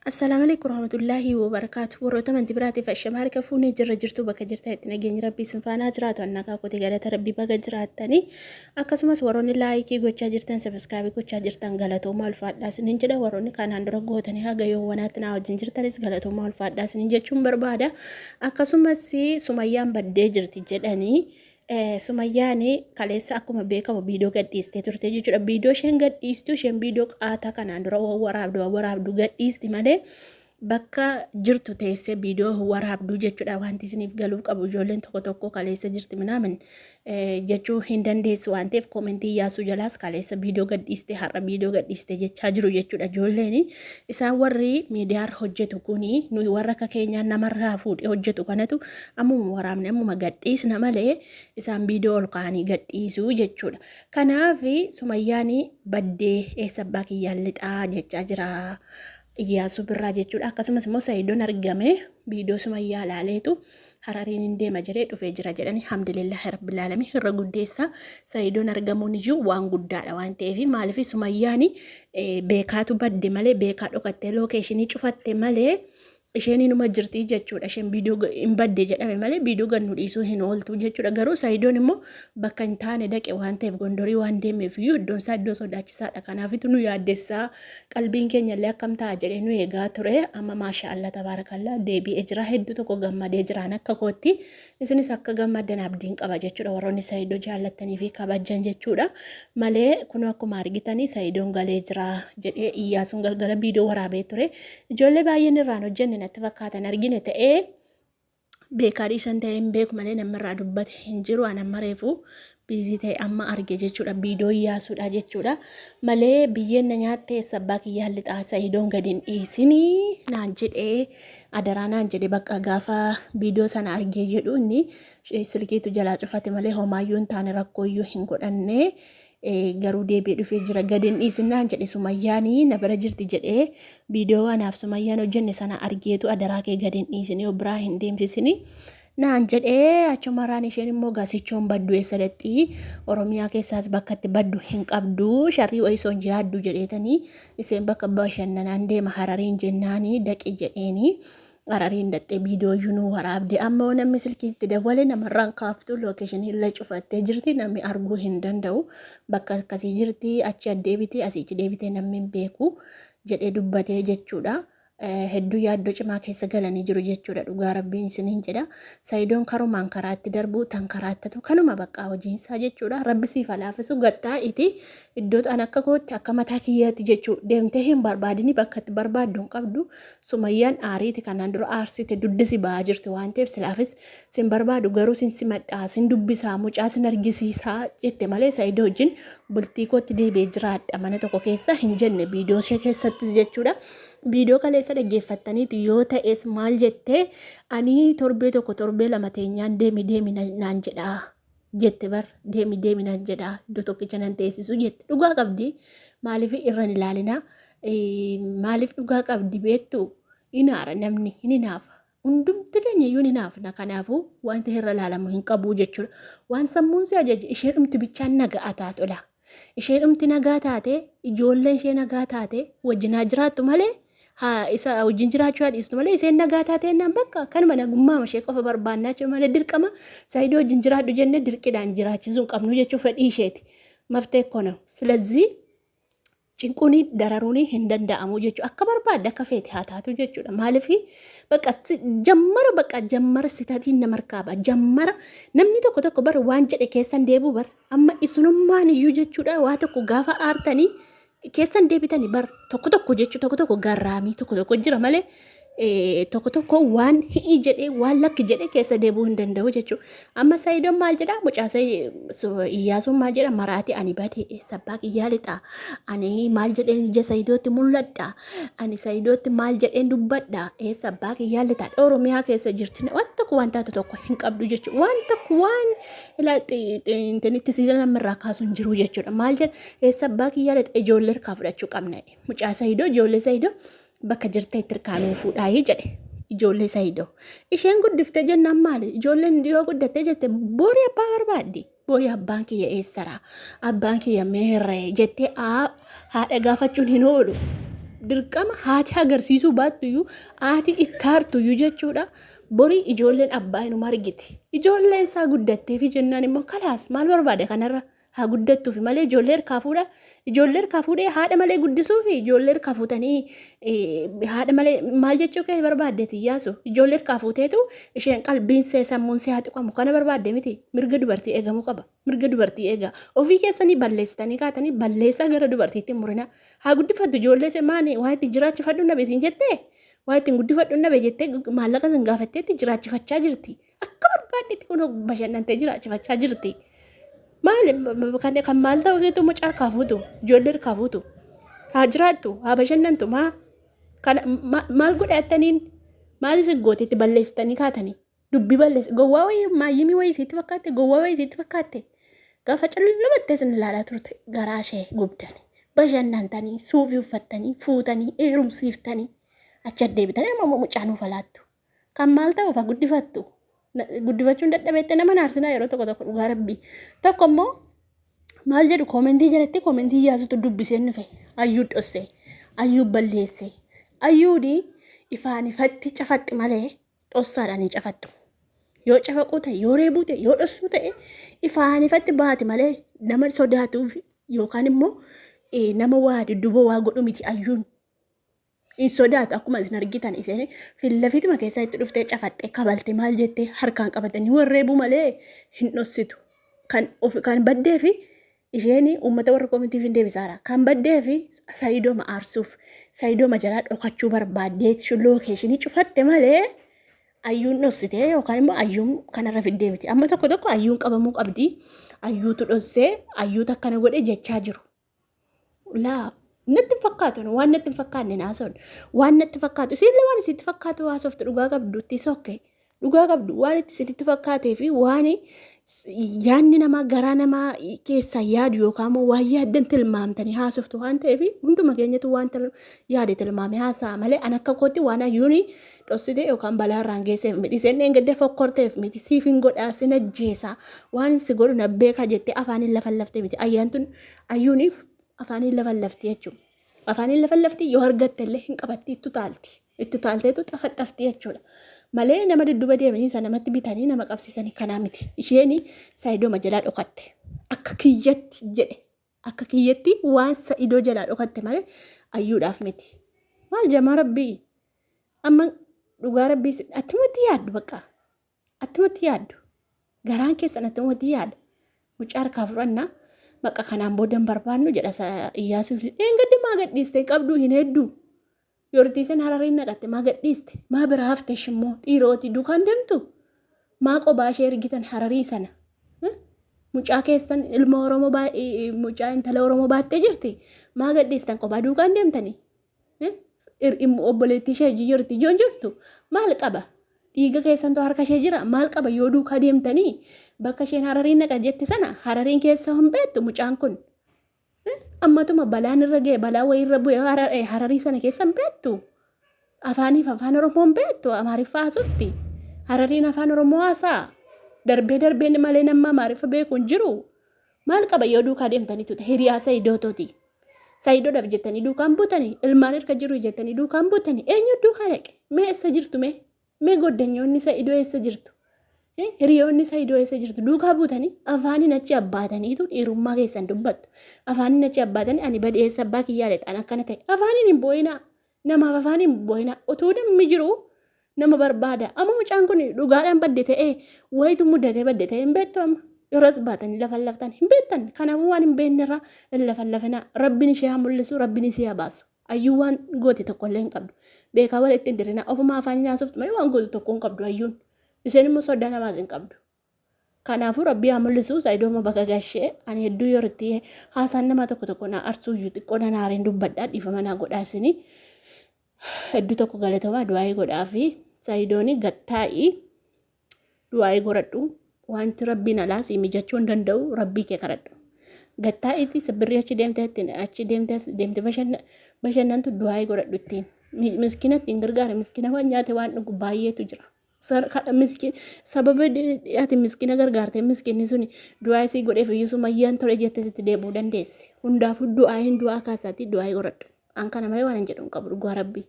السلام عليكم ورحمة الله وبركاته ورحمة من تبراتي فالشمال كفوني جرجرتو بك جرتا تنجين ربي سنفانا جرات وانك كوتي غلطة ربي بك جراتني akkasumas warroonni laayikii gochaa jirtan sabiskaabii gochaa jirtan galatoomaa ulfaadhaas nin jedha warroonni kanaan dura gootanii haga yoowwanaatti na wajjin jirtanis galatoomaa ulfaadhaas nin jechuun barbaada akkasumas Sumayyaan baddee jirti jedhanii Sumayyaani kaleessa akkuma beekamu viidiyoo gadhiistee turte jechuudha. Viidiyoo isheen gadhiistu isheen viidiyoo qaataa kanaan dura waraabdu gadhiisti malee bakka jirtu teessee viidiyoo waraabdu jechuudha. Wanti isiniif galuu qabu ijoolleen tokko tokko kaleessa jirti minaamin jechuu hin dandeessu waan ta'eef koomentii yaasuu jalaas kaleessa viidiyoo gadhiiste har'a viidiyoo gadhiiste jechaa jiru jechuudha. Ijoolleen isaan warri miidiyaa hojjetu kuni nuyi warra akka keenyaa namarraa fuudhee hojjetu kanatu ammuma waraabne ammuma gadhiisna malee isaan viidiyoo ol kaanii gadhiisuu jechuudha. Kanaaf Sumayyaan baddee eessa abbaa kiyyaan lixaa jechaa jira. Iyyaasu birraa jechuudha. Akkasumas immoo Seidon argame viidiyoo Sumayyaa ilaaleetu Harariin hin deema jedhee dhufee jira jedhanii alhamdulillahi rabbil aalamiin irra guddeessa. Seidon argamuun iyyuu waan guddaadha waan ta'eef maaliif Sumayyaan beekaatu badde malee beekaa dhokattee lookeeshinii cufatte malee isheen inuma jirti jechuudha. Isheen viidiyoo hin badde jedhame malee viidiyoo gannu dhiisuu hin ooltu jechuudha. Garuu Seidon immoo bakka hin taane dhaqe waan ta'eef Gondorii waan deemeef iyyuu iddoon isaa iddoo sodaachisaadha. Kanaafitu nu yaaddessaa qalbiin keenya illee akkam ta'a jedhee nu eegaa ture. Amma maashaallah tabaarakallaa deebi'ee jira. Hedduu tokko gammadee jiraan akka kootti. Isinis akka gammaddan abdiin qaba jechuudha. Warroonni Seidon jaallattanii fi kabajan jechuudha. Malee kun akkuma argitanii Seidon galee jira jedhee Iyyaasuun galgala viidiyoo waraabee ture. Ijoollee baay'een irraan hojjenne natti fakkaatan argine ta'ee beekaa dhiisan ta'ee hin beeku malee namarraa dubbate hin jiru waan amma reefu biizii ta'e amma arge jechuudha. Viidiyoo Iyyaasuudha jechuudha. Malee biyyeen na nyaatte sabbaa kiyyaan lixaa Seidon gadi hin dhiisinii naan jedhee adaraa naan jedhe bakka gaafa viidiyoo sana argee jedhu inni silkiitu jalaa cufate malee homaayyuu hin taane rakkoo iyyuu hin godhanne. Garuu deebi'ee dhufee jira gadi hin dhiisinaan jedhe Sumayyaan na bira jirti jedhee viidiyoo anaaf Sumayyaan hojjenne sana argeetu adaraa kee gadi hin dhiisinii biraa hin deemsisini naan jedhee achumarraan isheen immoo gaasichoon baddu eessadatti Oromiyaa keessaas bakka itti baddu hin qabdu sharrii wayisoon jaaddu jedheetanii isheen bakka bashannanaan deema Harariin jennaanii dhaqi jedheeni. Harariin dhattee viidiyoo yunuu waraabde amma namni silkiitti dabale namarraan kaaftu lookeeshinii illee cufattee jirti namni arguu hin danda'u bakka akkasii jirti achi addeebitee asiichi deebitee namni hin beeku jedhee dubbatee jechuudha. Hedduu yaaddoo cimaa keessa galanii jiru jechuudha. Dhugaa rabbiin isiniin jedha. Seidon karumaan karaatti darbu tan karaattatu kanuma bakka hojiinsaa jechuudha. Rabbi siif alaafisu gattaa'iti iddoo an akka kootti akka mataa kiyyaatti jechuudha. Deemtee hin barbaadini bakka itti barbaaddu hin qabdu. Sumayyaan aariiti kanaan dura aarsite duddisi ba'aa jirti waan ta'eef silaafis sin barbaadu garuu sin simadhaa sin dubbisaa mucaa sin argisiisaa jette malee Seidon wajjin bultii kootti deebi'ee jiraadha mana tokko keessa hin jenne viidiyoo ishee keessatti jechuudha. Viidiyoo kaleessa dhaggeeffattaniitu yoo ta'es maal jettee ani torbee lama teenyaan deemi naan jedhaa jette bar deemi naan jedhaa iddoo tokkicha nan teessisu jette dhugaa qabdi maaliif irraan ilaalina maaliif dhugaa qabdi beektu inaara namni hin inaafa hundumti keenya iyyuu inaafna kanaafuu wanti irra ilaalamu hin qabu jechuudha. Waan sammuun si ajaje ishee dhumti bichaan nagaa taatudha. Ishee dhumti nagaa taate ijoolleen ishee nagaa taate wajjinaa jiraattu malee isa wajjin jiraachuu dhiistu malee isheen nagaa taatee naan bakka kanuma nagummaa ishee qofa barbaannaa jechuudha malee dirqama Seidon wajjin jiraadhu jennee dirqiidhaan jiraachisuu hin qabnu jechuu fedhii isheeti. Maftee kono silazii cinquuni dararuuni hin danda'amu jechuudha. Akka barbaadde akka feete haa taatu jechuudha. Maaliif bakka jammara sitaatiin nama harkaaba jammara namni tokko bar waan jedhe keessan deebi'u bar amma isunummaan iyyuu jechuudha waa tokko gaafa aartanii keessan deebitanii bar tokko jechuu tokko garraamii tokko jira malee tokko waan hi'i jedhee waan lakki jedhee keessa deebi'uu hin danda'u jechuudha. Amma Seidon maal jedhaa mucaasa Iyyaasuun maal jedha maraati ani badee sabbaa kiyyaa lixaa ani maal jedheen ija Seidootti mul'adha ani Seidootti maal jedheen dubbadha sabbaa kiyyaa lixaa Oromiyaa keessa jirti waan taatu tokko hin qabdu jechuudha. Waan intinitti siidhan namarraa kaasuun jiru jechuudha. Maal jedha sabbaa kiyyaa lixaa ijoollee harkaa fudhachuu qabna mucaa Seidon ijoollee Seidon bakka jirta itti hirkaanuu fuudhaayee jedhe ijoollee Seidon isheen guddiftee jennaan maali ijoolleen dhiyoo guddattee jette borii abbaa barbaaddi borii abbaan kiyya eessaraa abbaan kiyya meerree jettee haadha gaafachuun hin oolu dirqama haati agarsiisuu baattuyyuu haati ittaartuyyuu jechuudha. Borii ijoolleen abbaa inuma argiti. Ijoolleen isaa guddattee fi jennaan immoo kalaas maal barbaade kanarra haa guddattuufi malee ijoollee harkaa fuudha. Ijoollee harkaa fuudhee haadha malee guddisuufi ijoollee harkaa fuutanii haadha malee maal jechuu kee barbaaddeeti yaasu. Ijoollee harkaa fuuteetu isheen qalbiin see sammuun see haa tuqamu kana barbaadde miti. Mirga dubartii eegamuu qaba. Mirga dubartii eegaa. Ofii keessanii balleessitanii kaatanii balleessaa gara dubartiitti murina. Haa guddifattu ijoollee see maani waa itti jiraachifadhu nabe siin jettee. Waa ittiin guddifadhu nabe jettee maallaqa sin gaafatteetti jiraachifachaa jirti. Akka barbaaddetti kun bashannantee jiraachifachaa jirti. Kan maal ta'u seetu mucaa harkaa fuutu ijoollee harkaa fuutu haa jiraattu haa bashannantu maal godhataniin maal isin gootetti balleessitanii kaatanii dubbii balleessi gowwaa wayii maayyimii wayii isiitti fakkaatte gowwaa wayii isiitti fakkaatte gaafa callumattee sin ilaalaa turte garaa ishee gubdanii bashannantanii suufii uffattanii fuutanii heerumsiiftanii achi deebitanii amma mucaan ufalaattu kan maal ta'uuf guddifattu. Guddifachuun dadhabeette nama naarsinaa yeroo tokko dhugaa rabbii tokko immoo maal jedhu koomentii jalatti koomentii yaasutu dubbisee nufe ayyuu dhosse ayyuu balleesse ayyuuni ifaan ifatti cafatti malee dhossaadhaan hin cafattu yoo cafaquu ta'e yoo reebuu ta'e yoo dhossuu ta'e ifaan ifatti baate malee nama sodaatuuf yookaan immoo nama waa dudduuba waa godhu miti ayyuun. In sodaatu akkuma isin argitan isheen fillafituma keessaa itti dhuftee cafattee kabalte maal jettee harkaan qabatanii warreebuu malee hin dhossitu. Kan baddee fi isheen uummata warra koomintiif hin deebisaara. Kan baddee fi Saidooma aarsuuf Saidooma jalaa dhokachuu barbaaddeet shulloo keeshinii cufatte malee ayyuun dhossitee yookaan immoo ayyuun kanarra fiddee miti. Amma tokko tokko ayyuun qabamuu qabdi. Ayyuutu dhossee ayyuutu akkana godhe jechaa jiru. Natti fakkaatu waan natti fakkaanne naason waan natti fakkaatu siillee waan isitti fakkaatu haasoftu dhugaa qabdu itti sokke dhugaa qabdu waan itti sitti fakkaatee fi waan yaanni namaa garaa namaa keessa yaadu yookaan immoo waan yaaddan tilmaamtanii haasoftu waan ta'eef hunduma keenyatu waan yaade tilmaame haasaa malee an akka kootti waan ayyuuni dhossite yookaan balaarraan geesseef miti seen engadde fokkorteef miti siif hin godhaa sin ajjeesa waan si godhu na beeka jettee afaaniin lafan laftee miti ayyaantun ayyuuniif. Afaaniin lafan lafti jechuudha. Afaaniin lafan lafti yoo argatte illee hin qabatti itti taalti. Itti taalteetu xafaxafti jechuudha. Malee nama dudduuba deemanii isa namatti bitanii nama qabsiisanii kanaa miti. Isheen Saidooma jalaa dhokatte. Akka kiyyatti jedhe. Akka kiyyatti waan Saidoo jalaa dhokatte malee ayyuudhaaf miti. Maal jamaa rabbii? Amma dhugaa rabbii attimatti yaaddu bakka. Attimatti yaaddu. Garaan keessan attimatti yaaddu. Mucaa harkaa fudhannaa. Bakka kanaan boodan barbaannu jedha Iyyaasuuf gaddi maa gadhiiste qabdu hin hedduu yortiisen Harariin naqatte maa gadhiiste maa bira hafte shimmoo dhiirooti dukaan deemtu maa qobaa ishee ergitan Hararii sana mucaa keessan ilma Oromoo mucaa intala Oromoo baattee jirti maa gadhiistan qobaa dukaan deemtanii obboleettii ishee yorti ijoon jirtu maal qaba dhiiga keessantu harka ishee jira maal qaba yoo duukaa deemtanii bakka isheen Harariin naqa jette sana Harariin keessa hin beektu mucaan kun ammatuma balaan irra ga'e balaa wayii irra bu'e Hararii sana keessa hin beektu afaaniif afaan Oromoo hin beektu Amaariffaa haasofti Harariin afaan Oromoo haasaa darbee malee nama Amaariffa beeku hin jiru maal qaba yoo duukaa deemtanii tuta hiriyaa Saidootooti Saidoodhaaf jettanii duukaan buutanii ilmaan erga jiru jettanii duukaan buutanii eenyu duukaa dhaqe mee eessa jirtu mee goddanyoonni Saidoo eessa jirtu? Hiriyoonni Saidoo eessa jirtu? Duukaa buutanii afaaniin achi abbaataniitu dhiirummaa keessan dubbattu. Afaaniin achi abbaatanii ani badee eessa abbaa kiyyaadhe xaan akkana ta'e. Afaaniin hin boo'inaa. Namaaf afaaniin hin boo'inaa. Otuu namni jiru nama barbaada. Amma mucaan kun dhugaadhaan badde ta'ee wayitu muddatee badde ta'ee hin beektu amma. Yeroos baatanii lafan laftan hin beektan. Kanaafuu waan hin beeknerraa lafan lafinaa. Rabbiin ishee haa mul'isu, rabbiin ishee haa baasu. Ayyuu waan goote tokkollee hin qabdu. Beekaa walitti hin dirinaa. Ofuma afaaniin haasoftu malee waan goote tokko hin qabdu ayyuun. Isheen immoo sodaa namaas hin qabdu. Kanaafuu rabbii haa mul'isu Saidooma bakka gashee ani hedduu yoritti haasaan nama tokko na arsuuyyuu xiqqoo na naariin dubbadhaa dhiifama naa godhaasini. Hedduu tokko galatoomaa du'aayii godhaa fi Saidooni gattaa'ii du'aayii godhadhu. Wanti rabbiin alaa si mijachuu hin danda'u rabbii kee kadhadhu. Gattaa'iitti sibbirrii achi deemte bashannantu du'aayii godhadhu ittiin. Miskiina ittiin gargaara miskiina waan nyaate waan dhugu baay'eetu jira. Sababa ati miskiina gargaarte miskiinni suni du'aayii si godheef iyyuu Sumayyaan tole jetteetti deebuu dandeessi. Hundaafuu du'aayiin du'aa kaasaatti du'aayii godhadhu. an kana malee waan hin jedhu hin qabu dhugaa rabbi